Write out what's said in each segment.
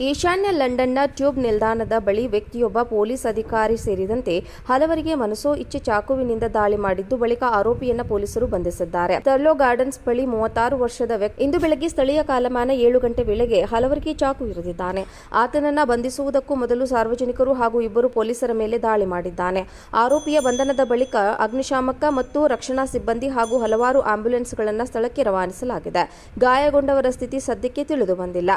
ಈಶಾನ್ಯ ಲಂಡನ್ನ ಟ್ಯೂಬ್ ನಿಲ್ದಾಣದ ಬಳಿ ವ್ಯಕ್ತಿಯೊಬ್ಬ ಪೊಲೀಸ್ ಅಧಿಕಾರಿ ಸೇರಿದಂತೆ ಹಲವರಿಗೆ ಮನಸೋ ಇಚ್ಛೆ ಚಾಕುವಿನಿಂದ ದಾಳಿ ಮಾಡಿದ್ದು ಬಳಿಕ ಆರೋಪಿಯನ್ನ ಪೊಲೀಸರು ಬಂಧಿಸಿದ್ದಾರೆ. ಟರ್ಲೋ ಗಾರ್ಡನ್ಸ್ ಬಳಿ 36 ವರ್ಷದ ವ್ಯಕ್ತಿ ಇಂದು ಬೆಳಗ್ಗೆ ಸ್ಥಳೀಯ ಕಾಲಮಾನ 7 ಗಂಟೆ ವೇಳೆಗೆ ಹಲವರಿಗೆ ಚಾಕು ಇರಿದಿದ್ದಾನೆ. ಆತನನ್ನ ಬಂಧಿಸುವುದಕ್ಕೂ ಮೊದಲು ಸಾರ್ವಜನಿಕರು ಹಾಗೂ ಇಬ್ಬರು ಪೊಲೀಸರ ಮೇಲೆ ದಾಳಿ ಮಾಡಿದ್ದಾನೆ. ಆರೋಪಿಯ ಬಂಧನದ ಬಳಿಕ ಅಗ್ನಿಶಾಮಕ ಮತ್ತು ರಕ್ಷಣಾ ಸಿಬ್ಬಂದಿ ಹಾಗೂ ಹಲವಾರು ಆಂಬ್ಯುಲೆನ್ಸ್ಗಳನ್ನು ಸ್ಥಳಕ್ಕೆ ರವಾನಿಸಲಾಗಿದೆ. ಗಾಯಗೊಂಡವರ ಸ್ಥಿತಿ ಸದ್ಯಕ್ಕೆ ತಿಳಿದು ಬಂದಿಲ್ಲ.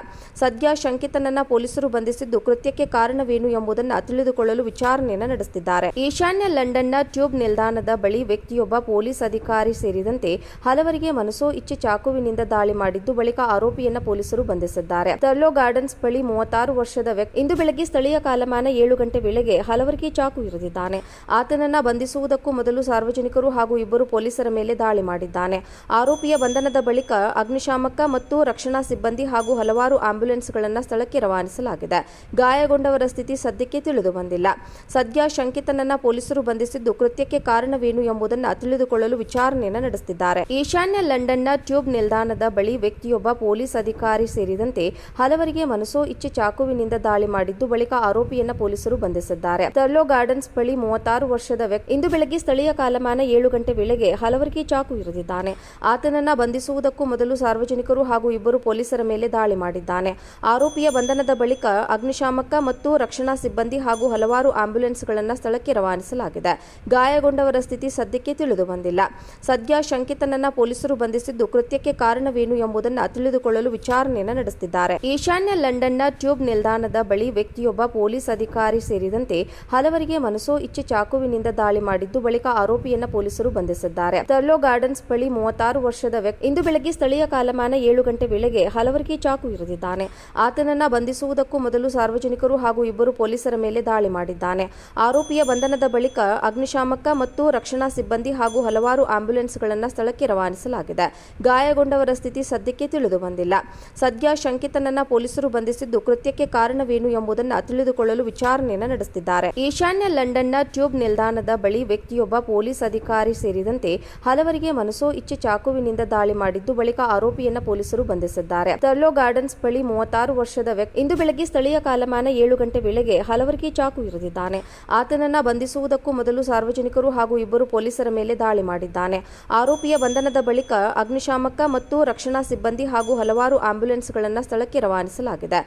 ಸದ್ಯ ಶಂಕಿತನನ್ನ ಪೊಲೀಸರು ಬಂಧಿಸಿದ್ದು ಕೃತ್ಯಕ್ಕೆ ಕಾರಣವೇನು ಎಂಬುದನ್ನು ತಿಳಿದುಕೊಳ್ಳಲು ವಿಚಾರಣೆಯನ್ನು ನಡೆಸುತ್ತಿದ್ದಾರೆ. ಈಶಾನ್ಯ ಲಂಡನ್ನ ಟ್ಯೂಬ್ ನಿಲ್ದಾಣದ ಬಳಿ ವ್ಯಕ್ತಿಯೊಬ್ಬ ಪೊಲೀಸ್ ಅಧಿಕಾರಿ ಸೇರಿದಂತೆ ಹಲವರಿಗೆ ಮನಸೋ ಇಚ್ಛೆ ಚಾಕುವಿನಿಂದ ದಾಳಿ ಮಾಡಿದ್ದು ಬಳಿಕ ಆರೋಪಿಯನ್ನ ಪೊಲೀಸರು ಬಂಧಿಸಿದ್ದಾರೆ. ಟರ್ಲೋ ಗಾರ್ಡನ್ಸ್ ಬಳಿ 36 ವರ್ಷದ ವ್ಯಕ್ತಿ ಇಂದು ಬೆಳಗ್ಗೆ ಸ್ಥಳೀಯ ಕಾಲಮಾನ 7 ಗಂಟೆ ವೇಳೆಗೆ ಹಲವರಿಗೆ ಚಾಕು ಇರಿದಿದ್ದಾನೆ. ಆತನನ್ನ ಬಂಧಿಸುವುದಕ್ಕೂ ಮೊದಲು ಸಾರ್ವಜನಿಕರು ಹಾಗೂ ಇಬ್ಬರು ಪೊಲೀಸರ ಮೇಲೆ ದಾಳಿ ಮಾಡಿದ್ದಾನೆ. ಆರೋಪಿಯ ಬಂಧನದ ಬಳಿಕ ಅಗ್ನಿಶಾಮಕ ಮತ್ತು ರಕ್ಷಣಾ ಸಿಬ್ಬಂದಿ ಹಾಗೂ ಹಲವಾರು ಆಂಬ್ಯುಲೆನ್ಸ್ಗಳನ್ನು ಸ್ಥಳಕ್ಕೆ ರವಾನಿಸಲಾಗಿದೆ. ಗಾಯಗೊಂಡವರ ಸ್ಥಿತಿ ಸದ್ಯಕ್ಕೆ ತಿಳಿದು ಬಂದಿಲ್ಲ. ಸದ್ಯ ಶಂಕಿತನನ್ನ ಪೊಲೀಸರು ಬಂಧಿಸಿದ್ದು ಕೃತ್ಯಕ್ಕೆ ಕಾರಣವೇನು ಎಂಬುದನ್ನು ತಿಳಿದುಕೊಳ್ಳಲು ವಿಚಾರಣೆಯನ್ನು ನಡೆಸುತ್ತಿದ್ದಾರೆ. ಈಶಾನ್ಯ ಲಂಡನ್ನ ಟ್ಯೂಬ್ ನಿಲ್ದಾಣದ ಬಳಿ ವ್ಯಕ್ತಿಯೊಬ್ಬ ಪೊಲೀಸ್ ಅಧಿಕಾರಿ ಸೇರಿದಂತೆ ಹಲವರಿಗೆ ಮನಸೋ ಇಚ್ಛೆ ಚಾಕುವಿನಿಂದ ದಾಳಿ ಮಾಡಿದ್ದು ಬಳಿಕ ಆರೋಪಿಯನ್ನ ಪೊಲೀಸರು ಬಂಧಿಸಿದ್ದಾರೆ. ಟರ್ಲೋ ಗಾರ್ಡನ್ಸ್ ಬಳಿ 36 ವರ್ಷದ ವ್ಯಕ್ತಿ ಇಂದು ಬೆಳಗ್ಗೆ ಸ್ಥಳೀಯ ಕಾಲಮಾನ 7 ಗಂಟೆ ವೇಳೆಗೆ ಹಲವರಿಗೆ ಚಾಕು ಇರಿದಿದ್ದಾನೆ. ಆತನನ್ನ ಬಂಧಿಸುವುದಕ್ಕೂ ಮೊದಲು ಸಾರ್ವಜನಿಕರು ಹಾಗೂ ಇಬ್ಬರು ಪೊಲೀಸರ ಮೇಲೆ ದಾಳಿ ಮಾಡಿದ್ದಾನೆ. ಆರೋಪಿಯ ಬಂಧನದ ಬಳಿಕ ಅಗ್ನಿಶಾಮಕ ಮತ್ತು ರಕ್ಷಣಾ ಸಿಬ್ಬಂದಿ ಹಾಗೂ ಹಲವಾರು ಆಂಬ್ಯುಲೆನ್ಸ್ಗಳನ್ನು ಸ್ಥಳಕ್ಕೆ ರವಾನಿಸಲಾಗಿದೆ. ಗಾಯಗೊಂಡವರ ಸ್ಥಿತಿ ಸದ್ಯಕ್ಕೆ ತಿಳಿದು ಬಂದಿಲ್ಲ. ಸದ್ಯ ಶಂಕಿತನನ್ನ ಪೊಲೀಸರು ಬಂಧಿಸಿದ್ದು ಕೃತ್ಯಕ್ಕೆ ಕಾರಣವೇನು ಎಂಬುದನ್ನು ತಿಳಿದುಕೊಳ್ಳಲು ವಿಚಾರಣೆಯನ್ನು ನಡೆಸುತ್ತಿದ್ದಾರೆ. ಈಶಾನ್ಯ ಲಂಡನ್ನ ಟ್ಯೂಬ್ ನಿಲ್ದಾಣದ ಬಳಿ ವ್ಯಕ್ತಿಯೊಬ್ಬ ಪೊಲೀಸ್ ಅಧಿಕಾರಿ ಸೇರಿದಂತೆ ಹಲವರಿಗೆ ಮನಸೋ ಇಚ್ಛೆ ಚಾಕುವಿನಿಂದ ದಾಳಿ ಮಾಡಿದ್ದು ಬಳಿಕ ಆರೋಪಿಯನ್ನ ಪೊಲೀಸರು ಬಂಧಿಸಿದ್ದಾರೆ. ಟರ್ಲೋ ಗಾರ್ಡನ್ಸ್ ಬಳಿ 36 ವರ್ಷದ ವ್ಯಕ್ತಿ ಇಂದು ಬೆಳಗ್ಗೆ ಸ್ಥಳೀಯ ಕಾಲಮಾನ 7 ಗಂಟೆ ವೇಳೆಗೆ ಹಲವರಿಗೆ ಚಾಕು ಇರಿದಿದ್ದಾನೆ. ಆತನನ್ನ ಬಂಧಿಸುವುದಕ್ಕೂ ಮೊದಲು ಸಾರ್ವಜನಿಕರು ಹಾಗೂ ಇಬ್ಬರು ಪೊಲೀಸರ ಮೇಲೆ ದಾಳಿ ಮಾಡಿದ್ದಾನೆ. ಆರೋಪಿಯ ಬಂಧನದ ಬಳಿಕ ಅಗ್ನಿಶಾಮಕ ಮತ್ತು ರಕ್ಷಣಾ ಸಿಬ್ಬಂದಿ ಹಾಗೂ ಹಲವಾರು ಆಂಬ್ಯುಲೆನ್ಸ್ಗಳನ್ನು ಸ್ಥಳಕ್ಕೆ ರವಾನಿಸಲಾಗಿದೆ. ಗಾಯಗೊಂಡವರ ಸ್ಥಿತಿ ಸದ್ಯಕ್ಕೆ ತಿಳಿದು ಬಂದಿಲ್ಲ. ಸದ್ಯ ಶಂಕಿತನನ್ನ ಪೊಲೀಸರು ಬಂಧಿಸಿದ್ದು ಕೃತ್ಯಕ್ಕೆ ಕಾರಣವೇನು ಎಂಬುದನ್ನು ತಿಳಿದುಕೊಳ್ಳಲು ವಿಚಾರಣೆಯನ್ನು ನಡೆಸುತ್ತಿದ್ದಾರೆ. ಈಶಾನ್ಯ ಲಂಡನ್ನ ಟ್ಯೂಬ್ ನಿಲ್ದಾಣದ ಬಳಿ ವ್ಯಕ್ತಿಯೊಬ್ಬ ಪೊಲೀಸ್ ಅಧಿಕಾರಿ ಸೇರಿದಂತೆ ಹಲವರಿಗೆ ಮನಸೋ ಇಚ್ಛೆ ಚಾಕುವಿನಿಂದ ದಾಳಿ ಮಾಡಿದ್ದು ಬಳಿಕ ಆರೋಪಿಯನ್ನ ಪೊಲೀಸರು ಬಂಧಿಸಿದ್ದಾರೆ. ಟರ್ಲೋ ಗಾರ್ಡನ್ಸ್ ಬಳಿ 36 ವರ್ಷದ ವ್ಯಕ್ತಿ ಇಂದು ಬೆಳಗ್ಗೆ ಸ್ಥಳೀಯ ಕಾಲಮಾನ 7 ಗಂಟೆ ವೇಳೆಗೆ ಹಲವರಿಗೆ ಚಾಕು ಇರಿದಿದ್ದಾನೆ. ಆತನನ್ನ ಬಂಧಿಸುವುದಕ್ಕೂ ಮೊದಲು ಸಾರ್ವಜನಿಕರು ಹಾಗೂ ಇಬ್ಬರು ಪೊಲೀಸರ ಮೇಲೆ ದಾಳಿ ಮಾಡಿದ್ದಾನೆ. ಆರೋಪಿಯ ಬಂಧನದ ಬಳಿಕ ಅಗ್ನಿಶಾಮಕ ಮತ್ತು ರಕ್ಷಣಾ ಸಿಬ್ಬಂದಿ ಹಾಗೂ ಹಲವಾರು ಆಂಬ್ಯುಲೆನ್ಸ್ಗಳನ್ನು ಸ್ಥಳಕ್ಕೆ ರವಾನಿಸಲಾಗಿದೆ.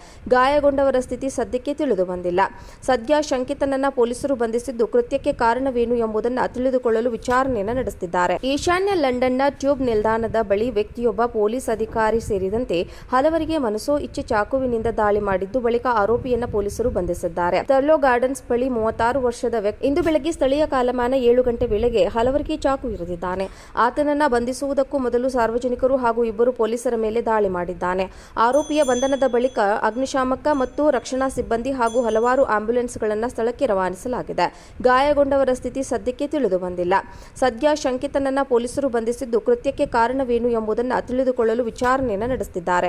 ಗಾಯಗೊಂಡವರ ಸ್ಥಿತಿ ಸದ್ಯಕ್ಕೆ ತಿಳಿದು ಬಂದಿಲ್ಲ. ಸದ್ಯ ಶಂಕಿತನನ್ನ ಪೊಲೀಸರು ಬಂಧಿಸಿದ್ದು ಕೃತ್ಯಕ್ಕೆ ಕಾರಣವೇನು ಎಂಬುದನ್ನು ತಿಳಿದುಕೊಳ್ಳಲು ವಿಚಾರಣೆಯನ್ನು ನಡೆಸುತ್ತಿದ್ದಾರೆ. ಈಶಾನ್ಯ ಲಂಡನ್ನ ಟ್ಯೂಬ್ ನಿಲ್ದಾಣದ ಬಳಿ ವ್ಯಕ್ತಿಯೊಬ್ಬ ಪೊಲೀಸ್ ಅಧಿಕಾರಿ ಸೇರಿದಂತೆ ಹಲವರಿಗೆ ಮನಸೋ ಇಚ್ಛೆ ಚಾಕುವಿನಿಂದ ದಾಳಿ ಮಾಡಿದ್ದು ಬಳಿಕ ಆರೋಪಿಯನ್ನ ಪೊಲೀಸರು ಬಂಧಿಸಿದ್ದಾರೆ. ಟರ್ಲೋ ಗಾರ್ಡನ್ಸ್ ಬಳಿ 36 ವರ್ಷದ ವ್ಯಕ್ತಿ ಇಂದು ಬೆಳಗ್ಗೆ ಸ್ಥಳೀಯ ಕಾಲಮಾನ 7 ಗಂಟೆ ವೇಳೆಗೆ ಹಲವರಿಗೆ ಚಾಕು ಇರಿದಿದ್ದಾನೆ. ಆತನನ್ನ ಬಂಧಿಸುವುದಕ್ಕೂ ಮೊದಲು ಸಾರ್ವಜನಿಕರು ಹಾಗೂ ಇಬ್ಬರು ಪೊಲೀಸರ ಮೇಲೆ ದಾಳಿ ಮಾಡಿದ್ದಾನೆ. ಆರೋಪಿಯ ಬಂಧನದ ಬಳಿಕ ಅಗ್ನಿಶಾಮಕ ಮತ್ತು ರಕ್ಷಣಾ ಸಿಬ್ಬಂದಿ ಹಾಗೂ ಹಲವಾರು ಆಂಬ್ಯುಲೆನ್ಸ್ಗಳನ್ನು ಸ್ಥಳಕ್ಕೆ ರವಾನಿಸಲಾಗಿದೆ. ಗಾಯಗೊಂಡವರ ಸ್ಥಿತಿ ಸದ್ಯಕ್ಕೆ ತಿಳಿದು ಬಂದಿಲ್ಲ. ಸದ್ಯ ಶಂಕಿತನನ್ನ ಪೊಲೀಸರು ಬಂಧಿಸಿದ್ದು ಕೃತ್ಯಕ್ಕೆ ಕಾರಣವೇನು ಎಂಬುದನ್ನು ತಿಳಿದುಕೊಳ್ಳಲು ವಿಚಾರಣೆಯನ್ನು ನಡೆಸುತ್ತಿದ್ದಾರೆ.